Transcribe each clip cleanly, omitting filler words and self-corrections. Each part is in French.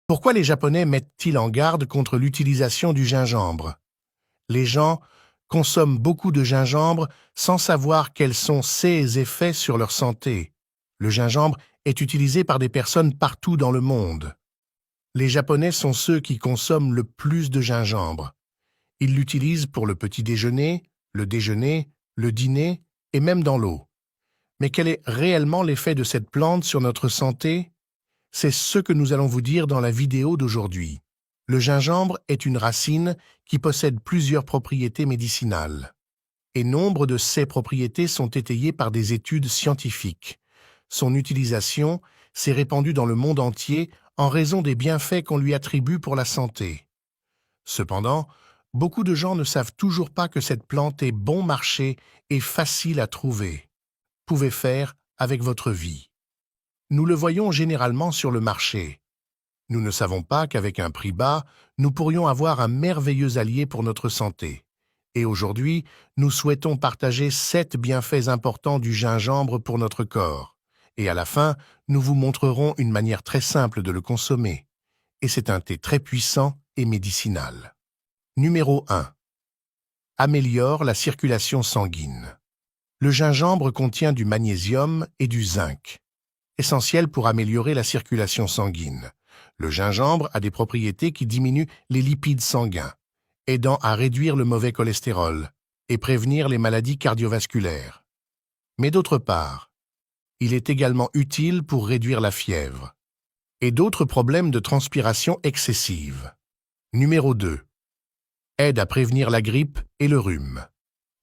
Pourquoi les Japonais mettent-ils en garde contre l'utilisation du gingembre? Les gens consomment beaucoup de gingembre sans savoir quels sont ses effets sur leur santé. Le gingembre est utilisé par des personnes partout dans le monde. Les Japonais sont ceux qui consomment le plus de gingembre. Ils l'utilisent pour le petit déjeuner, le dîner et même dans l'eau. Mais quel est réellement l'effet de cette plante sur notre santé? C'est ce que nous allons vous dire dans la vidéo d'aujourd'hui. Le gingembre est une racine qui possède plusieurs propriétés médicinales. Et nombre de ces propriétés sont étayées par des études scientifiques. Son utilisation s'est répandue dans le monde entier en raison des bienfaits qu'on lui attribue pour la santé. Cependant, beaucoup de gens ne savent toujours pas que cette plante est bon marché et facile à trouver. Pouvez faire avec votre vie. Nous le voyons généralement sur le marché. Nous ne savons pas qu'avec un prix bas, nous pourrions avoir un merveilleux allié pour notre santé. Et aujourd'hui, nous souhaitons partager 7 bienfaits importants du gingembre pour notre corps. Et à la fin, nous vous montrerons une manière très simple de le consommer. Et c'est un thé très puissant et médicinal. Numéro 1. Améliore la circulation sanguine. Le gingembre contient du magnésium et du zinc, essentiels pour améliorer la circulation sanguine. Le gingembre a des propriétés qui diminuent les lipides sanguins, aidant à réduire le mauvais cholestérol et prévenir les maladies cardiovasculaires. Mais d'autre part, il est également utile pour réduire la fièvre et d'autres problèmes de transpiration excessive. Numéro 2. Aide à prévenir la grippe et le rhume.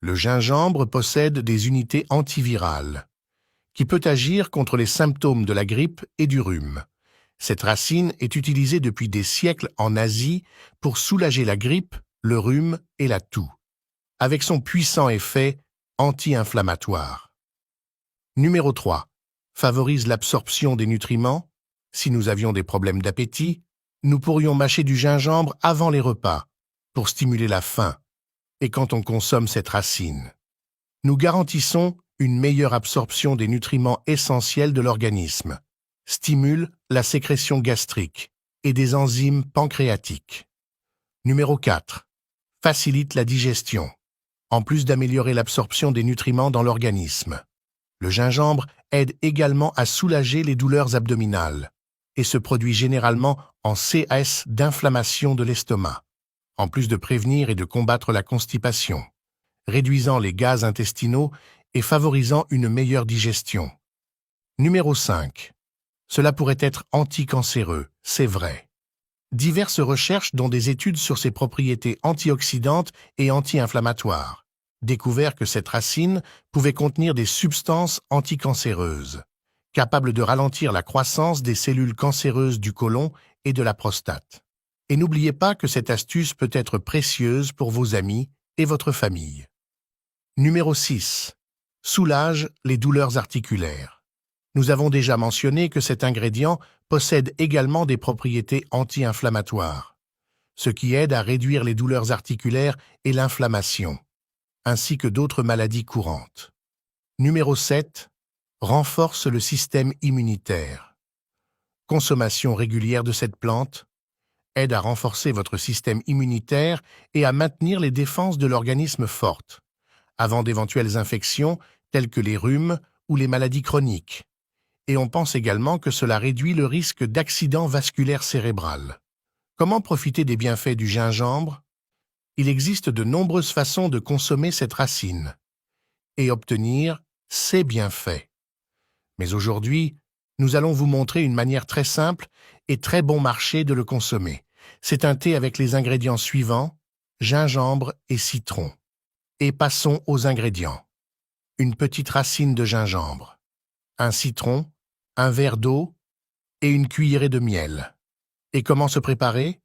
Le gingembre possède des unités antivirales, qui peut agir contre les symptômes de la grippe et du rhume. Cette racine est utilisée depuis des siècles en Asie pour soulager la grippe, le rhume et la toux, avec son puissant effet anti-inflammatoire. Numéro 3. Favorise l'absorption des nutriments. Si nous avions des problèmes d'appétit, nous pourrions mâcher du gingembre avant les repas pour stimuler la faim. Et quand on consomme cette racine, nous garantissons une meilleure absorption des nutriments essentiels de l'organisme, stimule la sécrétion gastrique et des enzymes pancréatiques. Numéro 4. Facilite la digestion. En plus d'améliorer l'absorption des nutriments dans l'organisme, le gingembre aide également à soulager les douleurs abdominales et se produit généralement en cesse d'inflammation de l'estomac, en plus de prévenir et de combattre la constipation, réduisant les gaz intestinaux et favorisant une meilleure digestion. Numéro 5. Cela pourrait être anticancéreux, c'est vrai. Diverses recherches dont des études sur ses propriétés antioxydantes et anti-inflammatoires découvert que cette racine pouvait contenir des substances anticancéreuses, capables de ralentir la croissance des cellules cancéreuses du côlon et de la prostate. Et n'oubliez pas que cette astuce peut être précieuse pour vos amis et votre famille. Numéro 6. Soulage les douleurs articulaires. Nous avons déjà mentionné que cet ingrédient possède également des propriétés anti-inflammatoires, ce qui aide à réduire les douleurs articulaires et l'inflammation, ainsi que d'autres maladies courantes. Numéro 7. Renforce le système immunitaire. Consommation régulière de cette plante aide à renforcer votre système immunitaire et à maintenir les défenses de l'organisme fortes, avant d'éventuelles infections telles que les rhumes ou les maladies chroniques. Et on pense également que cela réduit le risque d'accident vasculaire cérébral. Comment profiter des bienfaits du gingembre? Il existe de nombreuses façons de consommer cette racine et obtenir ses bienfaits. Mais aujourd'hui, nous allons vous montrer une manière très simple et très bon marché de le consommer. C'est un thé avec les ingrédients suivants, gingembre et citron. Et passons aux ingrédients. Une petite racine de gingembre, un citron, un verre d'eau et une cuillerée de miel. Et comment se préparer?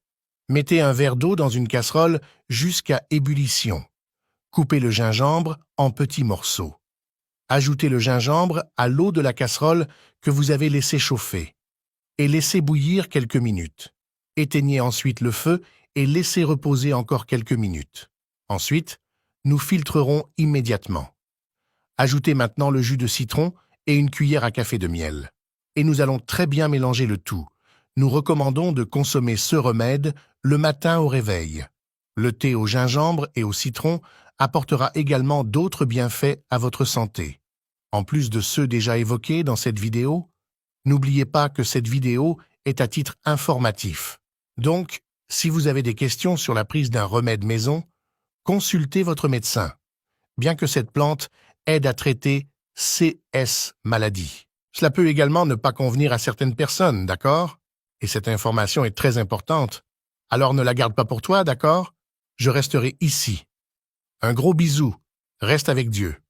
Mettez un verre d'eau dans une casserole jusqu'à ébullition. Coupez le gingembre en petits morceaux. Ajoutez le gingembre à l'eau de la casserole que vous avez laissé chauffer et laissez bouillir quelques minutes. Éteignez ensuite le feu et laissez reposer encore quelques minutes. Ensuite, nous filtrerons immédiatement. Ajoutez maintenant le jus de citron et une cuillère à café de miel. Et nous allons très bien mélanger le tout. nous recommandons de consommer ce remède le matin au réveil. Le thé au gingembre et au citron apportera également d'autres bienfaits à votre santé. En plus de ceux déjà évoqués dans cette vidéo, n'oubliez pas que cette vidéo est à titre informatif. Donc, si vous avez des questions sur la prise d'un remède maison, consultez votre médecin, bien que cette plante aide à traiter CS maladie. Cela peut également ne pas convenir à certaines personnes, d'accord? Et cette information est très importante. Alors ne la garde pas pour toi, d'accord? Je resterai ici. Un gros bisou. Reste avec Dieu.